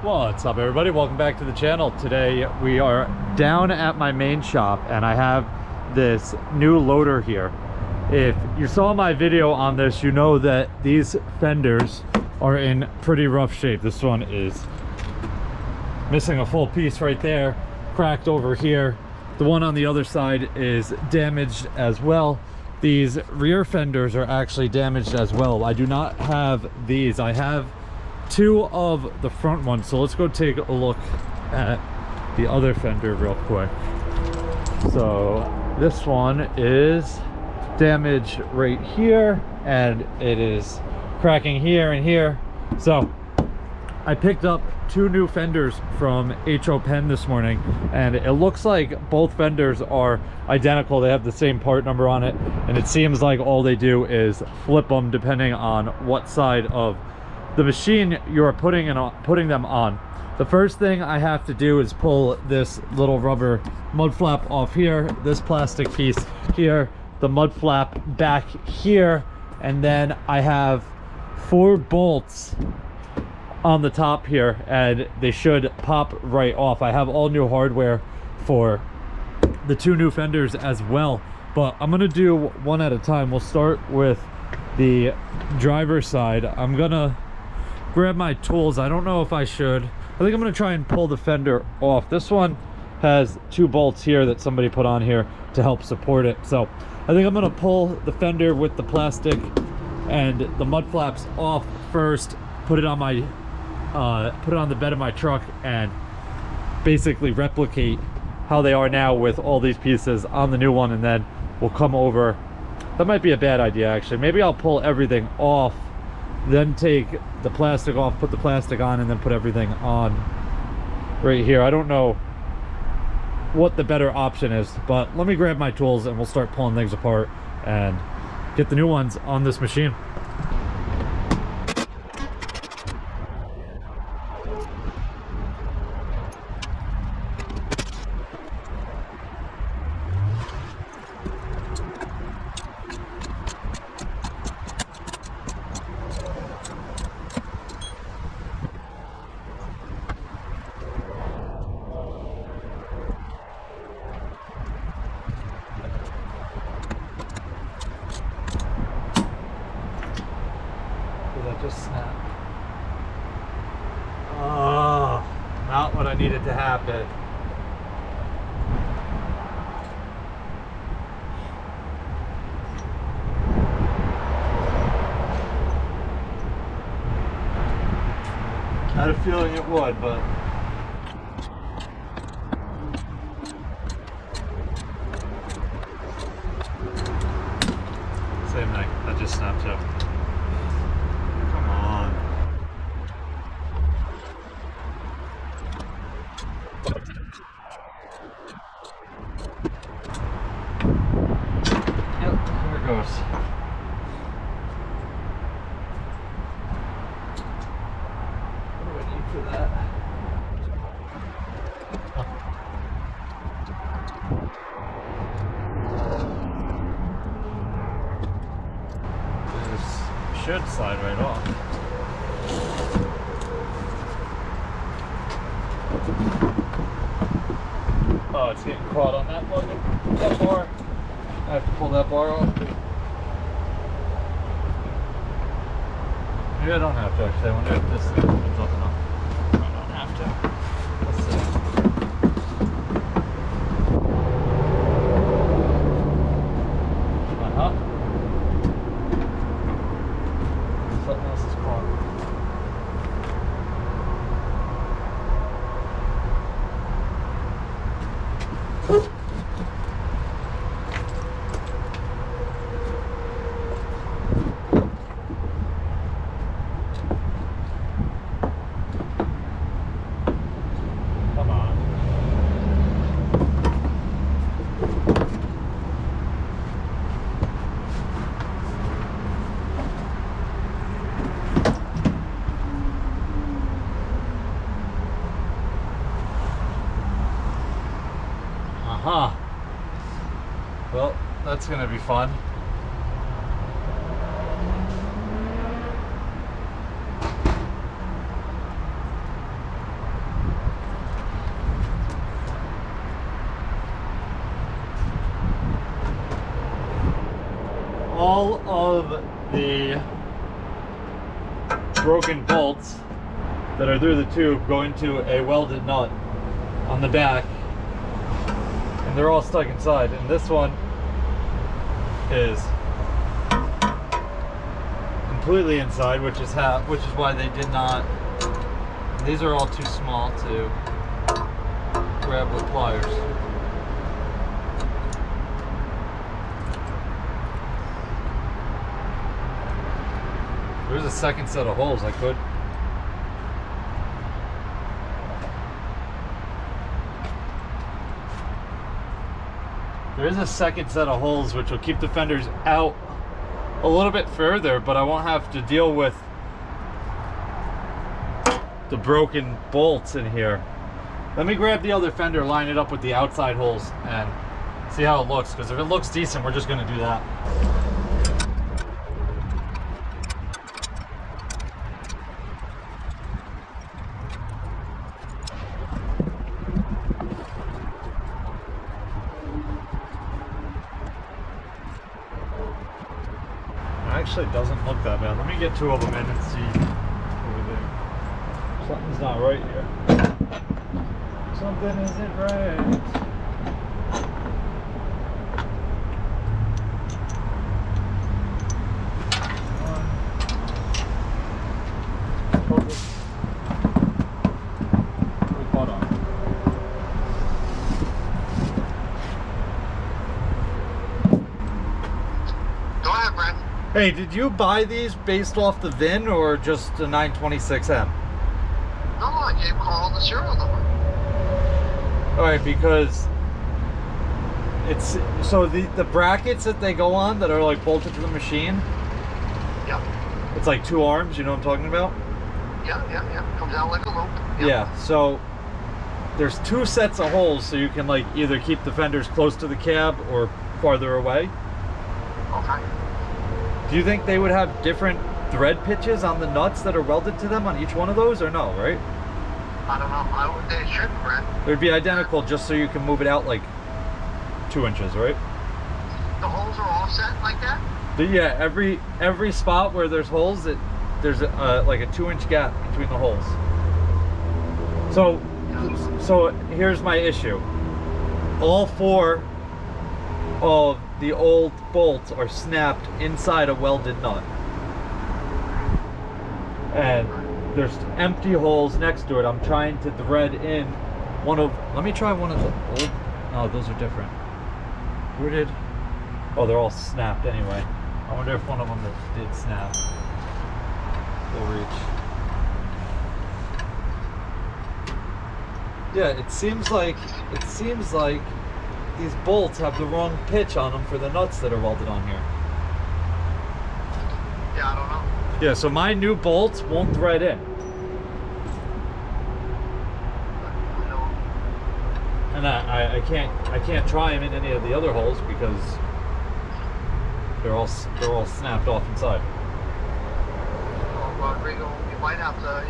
What's up, everybody? Welcome back to the channel. Today we are down at my main shop and I have this new loader here. If you saw my video on this, you know that these fenders are in pretty rough shape. This one is missing a full piece right there, cracked over here. The one on the other side is damaged as well. These rear fenders are actually damaged as well. I do not have these. I have two of the front ones, so let's go take a look at the other fender real quick. So this one is damaged right here and it is cracking here and here. So I picked up two new fenders from HO Pen this morning and it looks like both fenders are identical. They have the same part number on it, and it seems like all they do is flip them depending on what side of the machine you're putting them on. The first thing I have to do is pull this little rubber mud flap off here, this plastic piece here, the mud flap back here, and then I have 4 bolts on the top here and they should pop right off. I have all new hardware for the two new fenders as well, but I'm gonna do one at a time. We'll start with the driver's side. I'm gonna grab my tools. I don't know if I should. I think I'm gonna try and pull the fender off. This one has 2 bolts here that somebody put on here to help support it. So I think I'm gonna pull the fender with the plastic and the mud flaps off first, put it on my put it on the bed of my truck and basically replicate how they are now with all these pieces on the new one, and then we'll come over. That might be a bad idea actually. Maybe I'll pull everything off, then take the plastic off, put the plastic on, and then put everything on right here. I don't know what the better option is, but let me grab my tools and we'll start pulling things apart and get the new ones on this machine. Just snap. Oh, not what I needed to happen. I had a feeling it would, but same thing. That just snapped up. Goes. What do I need for that? This should slide right off. Oh, it's getting caught on that bar. I have to pull that bar off. Maybe I don't have to actually. I wonder if this thing opens up enough. I don't have to. Let's see. Uh-huh. Something else is caught. Aha. Well, that's gonna be fun. all of the broken bolts that are through the tube go into a welded nut on the back, and they're all stuck inside. And this one is completely inside, which is why they did not. These are all too small to grab with pliers. There's a second set of holes I could. There is a second set of holes which will keep the fenders out a little bit further, but I won't have to deal with the broken bolts in here. Let me grab the other fender, line it up with the outside holes, and see how it looks, because if it looks decent, we're just going to do that. Actually doesn't look that bad. Let me get two of them in and see over there. Something's not right here. Something isn't right. Hey, did you buy these based off the VIN or just a 926M? No, I gave Carl the serial number. Alright, because it's so the brackets that they go on that are like bolted to the machine. Yeah. It's like two arms, you know what I'm talking about? Yeah. Comes out like a loop. Yeah, so there's two sets of holes, so you can like either keep the fenders close to the cab or farther away. Okay. Do you think they would have different thread pitches on the nuts that are welded to them on each one of those, or no, right? I don't know. They should, Brent. They'd be identical, just so you can move it out like 2 inches, right? The holes are offset like that? Yeah, every spot where there's holes, there's like a 2-inch gap between the holes. So here's my issue. All four of the old bolts are snapped inside a welded nut, and there's empty holes next to it. I'm trying to thread in one of, let me try one of the old, oh, those are different. Where did, oh, they're all snapped anyway. I wonder if one of them did snap. They'll reach. Yeah, it seems like these bolts have the wrong pitch on them for the nuts that are welded on here. Yeah, I don't know. Yeah, so my new bolts won't thread in. And I can't try them in any of the other holes because they're all snapped off inside. Well, Rodrigo, you might have to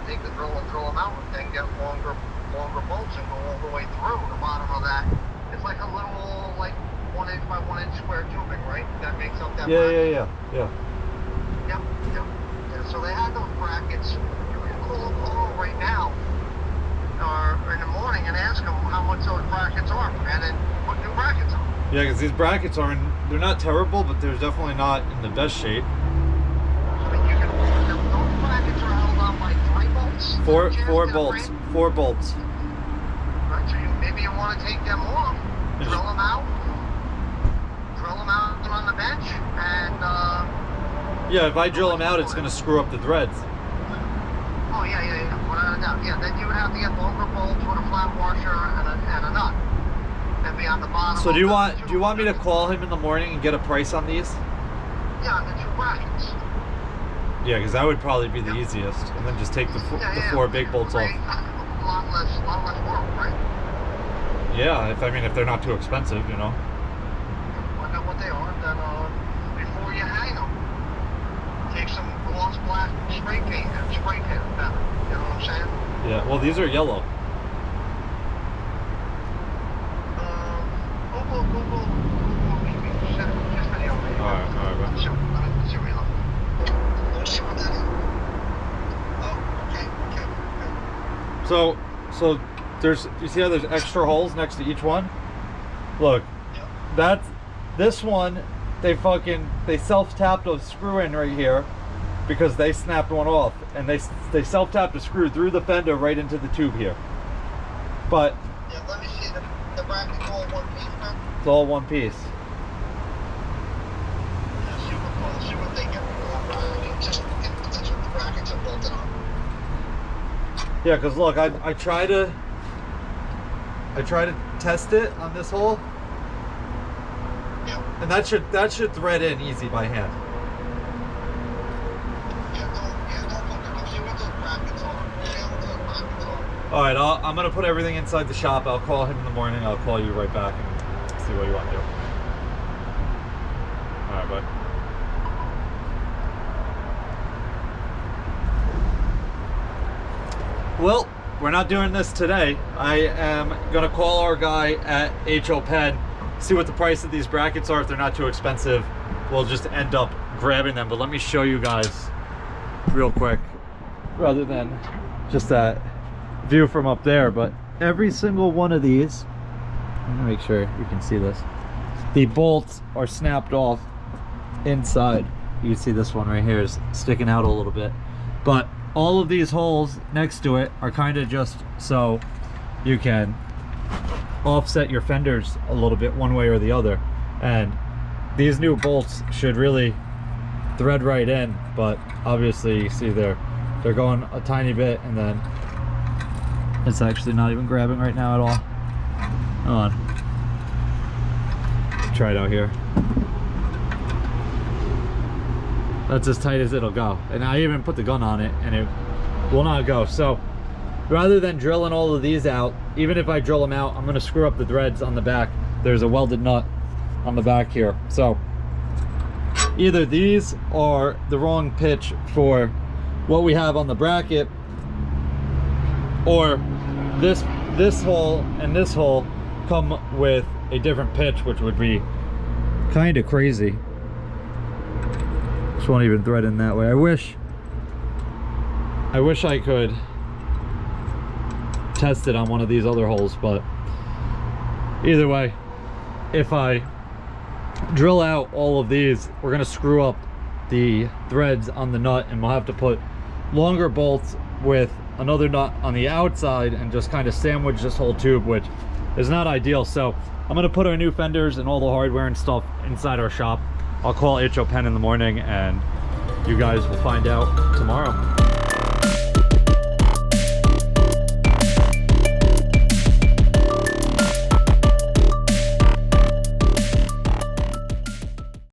take the drill and drill them out and then get longer bolts and go all the way through the bottom of that. It's like a little, like 1 inch by 1 inch square tubing, right? That makes up that bracket. Yeah. Yep. So they had those brackets. You can call Carl right now, or in the morning, and ask them how much those brackets are, and then put new brackets on. Yeah, because these brackets they're not terrible, but they're definitely not in the best shape. So those brackets are held on by 3 bolts. Four bolts. Right, so maybe you want to take them off, drill them out on the bench, and yeah, if I drill them out, it's going to screw up the threads. Oh yeah, without a doubt. Yeah, then you would have to get longer bolts with a flat washer and a nut, and be on the bottom. So do you want me to call him in the morning and get a price on these? Yeah, the 2 brackets. Yeah, because that would probably be the easiest, and then just take the 4 big bolts off. A lot less work, right? Yeah, if they're not too expensive, you know. Find out what they are, then before you hang them, take some gloss black spray paint and spray paint them. You know what I'm saying? Yeah. Well, these are yellow. Google just video. All right. So there's, you see how there's extra holes next to each one? Look, Yep. that's, this one, they self-tapped a screw in right here because they snapped one off, and they self-tapped a screw through the fender right into the tube here. But Yeah, let me see, the bracket's all one piece, man? it's all one piece. Yeah, see what they get just that's what the brackets are built on. Yeah, because look, I try to test it on this hole, Yep. and that should thread in easy by hand. Yeah, don't look it up. See what those brackets are. See what those brackets are. All right, I'm gonna put everything inside the shop. I'll call him in the morning. I'll call you right back and see what you want to do. All right, bud. Well, we're not doing this today. I am gonna call our guy at HO Pen, see what the price of these brackets are. If they're not too expensive, we'll just end up grabbing them. But let me show you guys real quick, rather than just that view from up there. But every single one of these, let me make sure you can see this, the bolts are snapped off inside. You can see this one right here is sticking out a little bit, but all of these holes next to it are kind of just so you can offset your fenders a little bit one way or the other. And these new bolts should really thread right in, but obviously you see they're going a tiny bit, and then it's actually not even grabbing right now at all. Hold on, try it out here. That's as tight as it'll go, and I even put the gun on it and it will not go. So rather than drilling all of these out, even if I drill them out, I'm going to screw up the threads on the back. There's a welded nut on the back here, so either these are the wrong pitch for what we have on the bracket, or this hole and this hole come with a different pitch, which would be kind of crazy. This won't even thread in that way. I wish I could test it on one of these other holes, but either way, if I drill out all of these, we're gonna screw up the threads on the nut, and we'll have to put longer bolts with another nut on the outside and just kind of sandwich this whole tube, which is not ideal. So I'm gonna put our new fenders and all the hardware and stuff inside our shop. I'll call HO Pen in the morning, and you guys will find out tomorrow.